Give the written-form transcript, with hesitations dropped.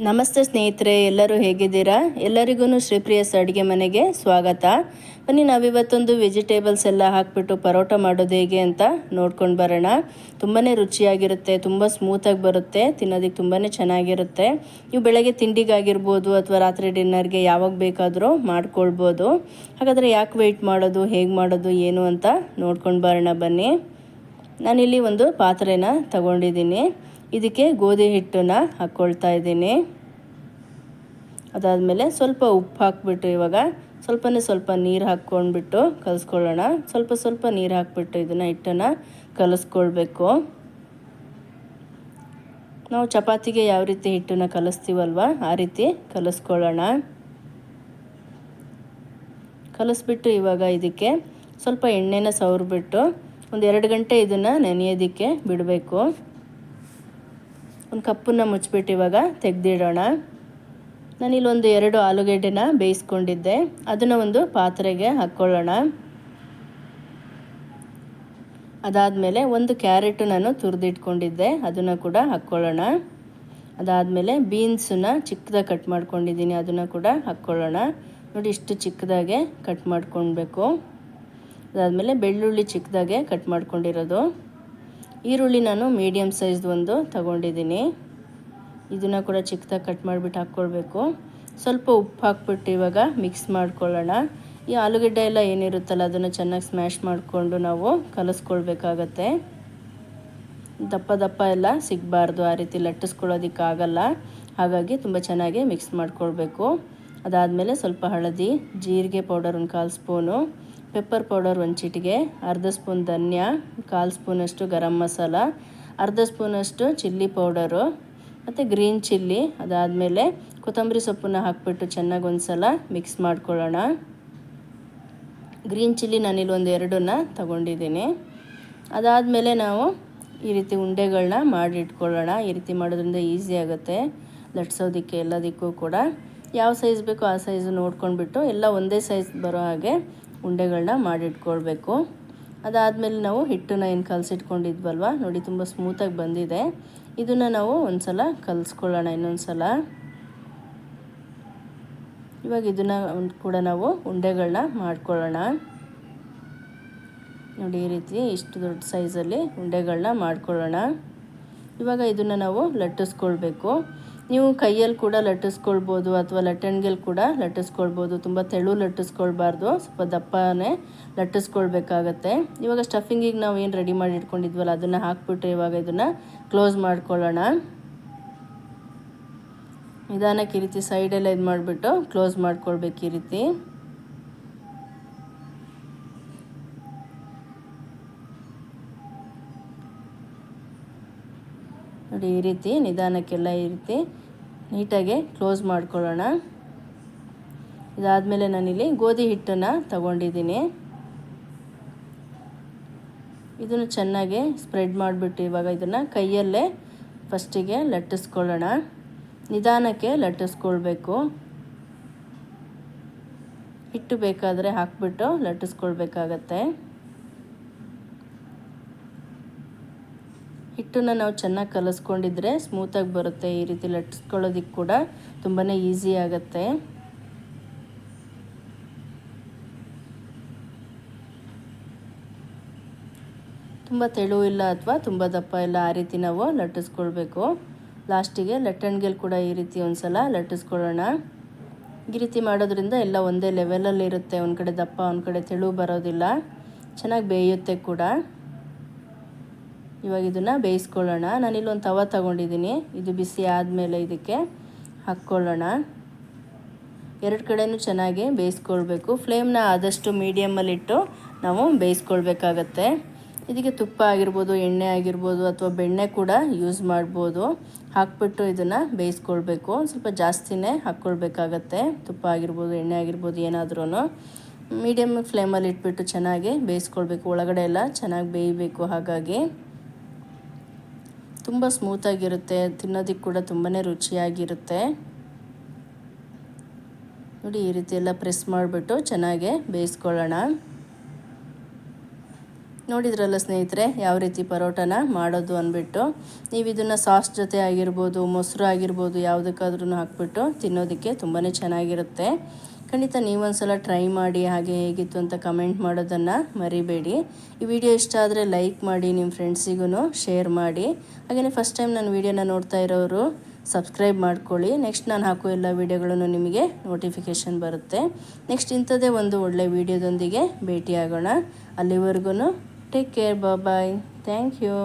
ನಮಸ್ತೆ ಸ್ನೇಹಿತರೆ, ಎಲ್ಲರೂ ಹೇಗಿದ್ದೀರಾ? ಎಲ್ಲರಿಗೂ ಶ್ರೀಪ್ರಿಯಸ್ ಅಡುಗೆ ಮನೆಗೆ ಸ್ವಾಗತ. ಬನ್ನಿ, ನಾವಿವತ್ತೊಂದು ವೆಜಿಟೇಬಲ್ಸ್ ಎಲ್ಲ ಹಾಕಿಬಿಟ್ಟು ಪರೋಟ ಮಾಡೋದು ಹೇಗೆ ಅಂತ ನೋಡ್ಕೊಂಡು ಬರೋಣ. ತುಂಬಾ ರುಚಿಯಾಗಿರುತ್ತೆ, ತುಂಬ ಸ್ಮೂತಾಗಿ ಬರುತ್ತೆ, ತಿನ್ನೋದಕ್ಕೆ ತುಂಬಾ ಚೆನ್ನಾಗಿರುತ್ತೆ. ನೀವು ಬೆಳಗ್ಗೆ ತಿಂಡಿಗಾಗಿರ್ಬೋದು ಅಥವಾ ರಾತ್ರಿ ಡಿನ್ನರ್ಗೆ ಯಾವಾಗ ಬೇಕಾದರೂ ಮಾಡ್ಕೊಳ್ಬೋದು. ಹಾಗಾದರೆ ಯಾಕೆ ವೆಯ್ಟ್ ಮಾಡೋದು, ಹೇಗೆ ಮಾಡೋದು ಏನು ಅಂತ ನೋಡ್ಕೊಂಡು ಬರೋಣ ಬನ್ನಿ. ನಾನಿಲ್ಲಿ ಒಂದು ಪಾತ್ರೆನ ತಗೊಂಡಿದ್ದೀನಿ. ಇದಕ್ಕೆ ಗೋಧಿ ಹಿಟ್ಟನ್ನು ಹಾಕ್ಕೊಳ್ತಾ ಇದ್ದೀನಿ. ಅದಾದಮೇಲೆ ಸ್ವಲ್ಪ ಉಪ್ಪು ಹಾಕ್ಬಿಟ್ಟು ಇವಾಗ ಸ್ವಲ್ಪ ನೀರು ಹಾಕ್ಕೊಂಡ್ಬಿಟ್ಟು ಕಲಿಸ್ಕೊಳ್ಳೋಣ. ಸ್ವಲ್ಪ ನೀರು ಹಾಕ್ಬಿಟ್ಟು ಇದನ್ನು ಹಿಟ್ಟನ್ನು ಕಲಿಸ್ಕೊಳ್ಬೇಕು. ನಾವು ಚಪಾತಿಗೆ ಯಾವ ರೀತಿ ಹಿಟ್ಟನ್ನು ಕಲಿಸ್ತೀವಲ್ವ ಆ ರೀತಿ ಕಲಿಸ್ಕೊಳ್ಳೋಣ. ಕಲಿಸ್ಬಿಟ್ಟು ಇವಾಗ ಇದಕ್ಕೆ ಸ್ವಲ್ಪ ಎಣ್ಣೆನ ಸವರ್ಬಿಟ್ಟು ಒಂದು 2 ಗಂಟೆ ಇದನ್ನು ನೆನೆಯೋದಕ್ಕೆ ಬಿಡಬೇಕು. ಒಂದು ಕಪ್ಪನ್ನು ಮುಚ್ಚಿಬಿಟ್ಟು ಇವಾಗ ತೆಗೆದಿಡೋಣ. ನಾನಿಲ್ಲೊಂದು 2 ಆಲೂಗೆಡ್ಡೆನ ಬೇಯಿಸ್ಕೊಂಡಿದ್ದೆ, ಅದನ್ನು ಒಂದು ಪಾತ್ರೆಗೆ ಹಾಕ್ಕೊಳ್ಳೋಣ. ಅದಾದಮೇಲೆ ಒಂದು ಕ್ಯಾರೆಟು ನಾನು ತುರಿದಿಟ್ಕೊಂಡಿದ್ದೆ, ಅದನ್ನು ಕೂಡ ಹಾಕ್ಕೊಳ್ಳೋಣ. ಅದಾದಮೇಲೆ ಬೀನ್ಸನ್ನ ಚಿಕ್ಕದಾಗಿ ಕಟ್ ಮಾಡ್ಕೊಂಡಿದ್ದೀನಿ, ಅದನ್ನು ಕೂಡ ಹಾಕ್ಕೊಳ್ಳೋಣ. ನೋಡಿ, ಇಷ್ಟು ಚಿಕ್ಕದಾಗೆ ಕಟ್ ಮಾಡ್ಕೊಳ್ಬೇಕು. ಅದಾದಮೇಲೆ ಬೆಳ್ಳುಳ್ಳಿ ಚಿಕ್ಕದಾಗೆ ಕಟ್ ಮಾಡ್ಕೊಂಡಿರೋದು. ಈರುಳ್ಳಿ ನಾನು ಮೀಡಿಯಮ್ ಸೈಜ್ದು ಒಂದು ತಗೊಂಡಿದ್ದೀನಿ, ಇದನ್ನು ಕೂಡ ಚಿಕ್ಕದಾಗಿ ಕಟ್ ಮಾಡಿಬಿಟ್ಟು ಹಾಕ್ಕೊಳ್ಬೇಕು. ಸ್ವಲ್ಪ ಉಪ್ಪು ಹಾಕ್ಬಿಟ್ಟು ಇವಾಗ ಮಿಕ್ಸ್ ಮಾಡ್ಕೊಳ್ಳೋಣ. ಈ ಆಲೂಗಡ್ಡೆ ಎಲ್ಲ ಏನಿರುತ್ತಲ್ಲ ಅದನ್ನು ಚೆನ್ನಾಗಿ ಸ್ಮ್ಯಾಶ್ ಮಾಡಿಕೊಂಡು ನಾವು ಕಲಿಸ್ಕೊಳ್ಬೇಕಾಗತ್ತೆ. ದಪ್ಪ ಎಲ್ಲ ಸಿಗಬಾರ್ದು, ಆ ರೀತಿ ಲಟ್ಟಿಸ್ಕೊಳ್ಳೋದಕ್ಕಾಗಲ್ಲ. ಹಾಗಾಗಿ ತುಂಬ ಚೆನ್ನಾಗಿ ಮಿಕ್ಸ್ ಮಾಡ್ಕೊಳ್ಬೇಕು. ಅದಾದಮೇಲೆ ಸ್ವಲ್ಪ ಹಳದಿ, ಜೀರಿಗೆ ಪೌಡರ್ 1/4 ಸ್ಪೂನು, ಪೆಪ್ಪರ್ ಪೌಡರ್ 1 ಚಿಟಿಕೆ, ಅರ್ಧ ಸ್ಪೂನ್ ಧನಿಯಾ, 1/4 ಸ್ಪೂನಷ್ಟು ಗರಂ ಮಸಾಲ, ಅರ್ಧ ಸ್ಪೂನಷ್ಟು ಚಿಲ್ಲಿ ಪೌಡರು ಮತ್ತು ಗ್ರೀನ್ ಚಿಲ್ಲಿ. ಅದಾದಮೇಲೆ ಕೊತ್ತಂಬರಿ ಸೊಪ್ಪನ್ನು ಹಾಕಿಬಿಟ್ಟು ಚೆನ್ನಾಗಿ ಒಂದು ಸಲ ಮಿಕ್ಸ್ ಮಾಡ್ಕೊಳ್ಳೋಣ. ಗ್ರೀನ್ ಚಿಲ್ಲಿ ನಾನಿಲ್ಲಿ ಒಂದು 2 ತಗೊಂಡಿದ್ದೀನಿ. ಅದಾದಮೇಲೆ ನಾವು ಈ ರೀತಿ ಉಂಡೆಗಳನ್ನ ಮಾಡಿ ಇಟ್ಕೊಳ್ಳೋಣ. ಈ ರೀತಿ ಮಾಡೋದ್ರಿಂದ ಈಸಿ ಆಗುತ್ತೆ ಲಟ್ಸೋದಕ್ಕೆ, ಎಲ್ಲದಕ್ಕೂ ಕೂಡ. ಯಾವ ಸೈಜ್ ಬೇಕೋ ಆ ಸೈಜ್ ನೋಡ್ಕೊಂಡ್ಬಿಟ್ಟು ಎಲ್ಲ ಒಂದೇ ಸೈಜ್ ಬರೋ ಹಾಗೆ ಉಂಡೆಗಳನ್ನ ಮಾಡಿಟ್ಕೊಳ್ಬೇಕು. ಅದಾದಮೇಲೆ ನಾವು ಹಿಟ್ಟನ್ನು ಏನು ಕಲಸಿಟ್ಕೊಂಡಿದ್ವಲ್ವ, ನೋಡಿ ತುಂಬ ಸ್ಮೂತಾಗಿ ಬಂದಿದೆ. ಇದನ್ನು ನಾವು ಒಂದು ಸಲ ಕಲಿಸ್ಕೊಳ್ಳೋಣ ಇನ್ನೊಂದು ಸಲ. ಇವಾಗ ಇದನ್ನು ಕೂಡ ನಾವು ಉಂಡೆಗಳನ್ನ ಮಾಡ್ಕೊಳ್ಳೋಣ. ನೋಡಿ, ಈ ರೀತಿ ಇಷ್ಟು ದೊಡ್ಡ ಸೈಜಲ್ಲಿ ಉಂಡೆಗಳನ್ನ ಮಾಡ್ಕೊಳ್ಳೋಣ. ಇವಾಗ ಇದನ್ನು ನಾವು ಲಟ್ಟಿಸ್ಕೊಳ್ಬೇಕು. ನೀವು ಕೈಯಲ್ಲಿ ಕೂಡ ಲಟ್ಟಿಸ್ಕೊಳ್ಬೋದು ಅಥವಾ ಲಟ್ಟಣಿಗೆಲ್ಲಿ ಕೂಡ ಲಟ್ಟಿಸ್ಕೊಳ್ಬೋದು. ತುಂಬ ತೆಳು ಲಟ್ಟಿಸ್ಕೊಳ್ಬಾರ್ದು, ಸ್ವಲ್ಪ ದಪ್ಪನೇ ಲಟ್ಟಿಸ್ಕೊಳ್ಬೇಕಾಗತ್ತೆ. ಇವಾಗ ಸ್ಟಫಿಂಗಿಗೆ ನಾವು ಏನು ರೆಡಿ ಮಾಡಿ ಇಟ್ಕೊಂಡಿದ್ವಲ್ಲ ಅದನ್ನು ಹಾಕ್ಬಿಟ್ಟು ಇವಾಗ ಇದನ್ನು ಕ್ಲೋಸ್ ಮಾಡ್ಕೊಳ್ಳೋಣ. ನಿಧಾನಕ್ಕೆ ಈ ರೀತಿ ಸೈಡೆಲ್ಲ ಇದು ಮಾಡಿಬಿಟ್ಟು ಕ್ಲೋಸ್ ಮಾಡ್ಕೊಳ್ಬೇಕು. ಈ ರೀತಿ ನೋಡಿ, ಈ ರೀತಿ ನಿಧಾನಕ್ಕೆಲ್ಲ ಈ ರೀತಿ ನೀಟಾಗಿ ಕ್ಲೋಸ್ ಮಾಡ್ಕೊಳ್ಳೋಣ. ಇದಾದಮೇಲೆ ನಾನಿಲ್ಲಿ ಗೋಧಿ ಹಿಟ್ಟನ್ನು ತಗೊಂಡಿದ್ದೀನಿ. ಇದನ್ನು ಚೆನ್ನಾಗಿ ಸ್ಪ್ರೆಡ್ ಮಾಡಿಬಿಟ್ಟು ಇವಾಗ ಇದನ್ನು ಕೈಯಲ್ಲೇ ಫಸ್ಟಿಗೆ ಲಟ್ಟಿಸ್ಕೊಳ್ಳೋಣ. ನಿಧಾನಕ್ಕೆ ಲಟ್ಟಿಸ್ಕೊಳ್ಬೇಕು. ಹಿಟ್ಟು ಬೇಕಾದರೆ ಹಾಕ್ಬಿಟ್ಟು ಲಟ್ಟಿಸ್ಕೊಳ್ಬೇಕಾಗತ್ತೆ. ಹಿಟ್ಟನ್ನು ನಾವು ಚೆನ್ನಾಗಿ ಕಲಿಸ್ಕೊಂಡಿದ್ರೆ ಸ್ಮೂತಾಗಿ ಬರುತ್ತೆ. ಈ ರೀತಿ ಲಟ್ಟಿಸ್ಕೊಳ್ಳೋದಕ್ಕೆ ಕೂಡ ತುಂಬಾ ಈಸಿ ಆಗುತ್ತೆ. ತುಂಬ ತೆಳು ಇಲ್ಲ ಅಥವಾ ತುಂಬ ದಪ್ಪ ಇಲ್ಲ, ಆ ರೀತಿ ನಾವು ಲಟ್ಟಿಸ್ಕೊಳ್ಬೇಕು. ಲಾಸ್ಟಿಗೆ ಲಟ್ಟಣಿಗೆಲ್ಲಿ ಕೂಡ ಈ ರೀತಿ ಒಂದು ಸಲ ಲಟ್ಟಿಸ್ಕೊಳ್ಳೋಣ. ಈ ರೀತಿ ಮಾಡೋದ್ರಿಂದ ಎಲ್ಲ ಒಂದೇ ಲೆವೆಲಲ್ಲಿ ಇರುತ್ತೆ. ಒಂದು ಕಡೆ ದಪ್ಪ, ಒಂದು ಕಡೆ ತೆಳು ಬರೋದಿಲ್ಲ, ಚೆನ್ನಾಗಿ ಬೇಯುತ್ತೆ ಕೂಡ. ಇವಾಗ ಇದನ್ನು ಬೇಯಿಸ್ಕೊಳ್ಳೋಣ. ನಾನಿಲ್ಲೊಂದು ತವ ತಗೊಂಡಿದ್ದೀನಿ, ಇದು ಬಿಸಿ ಆದಮೇಲೆ ಇದಕ್ಕೆ ಹಾಕ್ಕೊಳ್ಳೋಣ. 2 ಕಡೆಯೂ ಚೆನ್ನಾಗಿ ಬೇಯಿಸ್ಕೊಳ್ಬೇಕು. ಫ್ಲೇಮ್ನ ಆದಷ್ಟು ಮೀಡಿಯಮ್ಮಲ್ಲಿಟ್ಟು ನಾವು ಬೇಯಿಸ್ಕೊಳ್ಬೇಕಾಗತ್ತೆ. ಇದಕ್ಕೆ ತುಪ್ಪ ಆಗಿರ್ಬೋದು, ಎಣ್ಣೆ ಆಗಿರ್ಬೋದು ಅಥವಾ ಬೆಣ್ಣೆ ಕೂಡ ಯೂಸ್ ಮಾಡ್ಬೋದು. ಹಾಕ್ಬಿಟ್ಟು ಇದನ್ನು ಬೇಯಿಸ್ಕೊಳ್ಬೇಕು. ಸ್ವಲ್ಪ ಜಾಸ್ತಿನೇ ಹಾಕ್ಕೊಳ್ಬೇಕಾಗತ್ತೆ, ತುಪ್ಪ ಆಗಿರ್ಬೋದು ಎಣ್ಣೆ ಆಗಿರ್ಬೋದು ಏನಾದ್ರೂ. ಮೀಡಿಯಮ್ ಫ್ಲೇಮಲ್ಲಿ ಇಟ್ಬಿಟ್ಟು ಚೆನ್ನಾಗಿ ಬೇಯಿಸ್ಕೊಳ್ಬೇಕು. ಒಳಗಡೆ ಎಲ್ಲ ಚೆನ್ನಾಗಿ ಬೇಯಬೇಕು. ಹಾಗಾಗಿ ತುಂಬ ಸ್ಮೂತಾಗಿರುತ್ತೆ, ತಿನ್ನೋದಕ್ಕೆ ಕೂಡ ತುಂಬಾ ರುಚಿಯಾಗಿರುತ್ತೆ. ನೋಡಿ, ಈ ರೀತಿ ಎಲ್ಲ ಪ್ರೆಸ್ ಮಾಡಿಬಿಟ್ಟು ಚೆನ್ನಾಗಿ ಬೇಯಿಸ್ಕೊಳ್ಳೋಣ. ನೋಡಿದ್ರಲ್ಲ ಸ್ನೇಹಿತರೆ, ಯಾವ ರೀತಿ ಪರೋಟನ ಮಾಡೋದು ಅಂದ್ಬಿಟ್ಟು. ನೀವು ಇದನ್ನು ಸಾಸ್ ಜೊತೆ ಆಗಿರ್ಬೋದು, ಮೊಸರು ಆಗಿರ್ಬೋದು, ಯಾವುದಕ್ಕಾದ್ರೂ ಹಾಕ್ಬಿಟ್ಟು ತಿನ್ನೋದಕ್ಕೆ ತುಂಬಾ ಚೆನ್ನಾಗಿರುತ್ತೆ. ಖಂಡಿತ ನೀವೊಂದ್ಸಲ ಟ್ರೈ ಮಾಡಿ, ಹಾಗೆ ಹೇಗಿತ್ತು ಅಂತ ಕಮೆಂಟ್ ಮಾಡೋದನ್ನು ಮರಿಬೇಡಿ. ಈ ವಿಡಿಯೋ ಇಷ್ಟ ಆದರೆ ಲೈಕ್ ಮಾಡಿ, ನಿಮ್ಮ ಫ್ರೆಂಡ್ಸಿಗೂ ಶೇರ್ ಮಾಡಿ. ಹಾಗೆಯೇ ಫಸ್ಟ್ ಟೈಮ್ ನನ್ನ ವಿಡಿಯೋನ ನೋಡ್ತಾ ಇರೋರು ಸಬ್ಸ್ಕ್ರೈಬ್ ಮಾಡ್ಕೊಳ್ಳಿ. ನೆಕ್ಸ್ಟ್ ನಾನು ಹಾಕೋ ಎಲ್ಲ ವೀಡಿಯೋಗಳನ್ನು ನಿಮಗೆ ನೋಟಿಫಿಕೇಷನ್ ಬರುತ್ತೆ. ನೆಕ್ಸ್ಟ್ ಇಂಥದ್ದೇ ಒಂದು ಒಳ್ಳೆ ವೀಡಿಯೋದೊಂದಿಗೆ ಭೇಟಿಯಾಗೋಣ. ಅಲ್ಲಿವರೆಗೂ take care, bye. Thank you.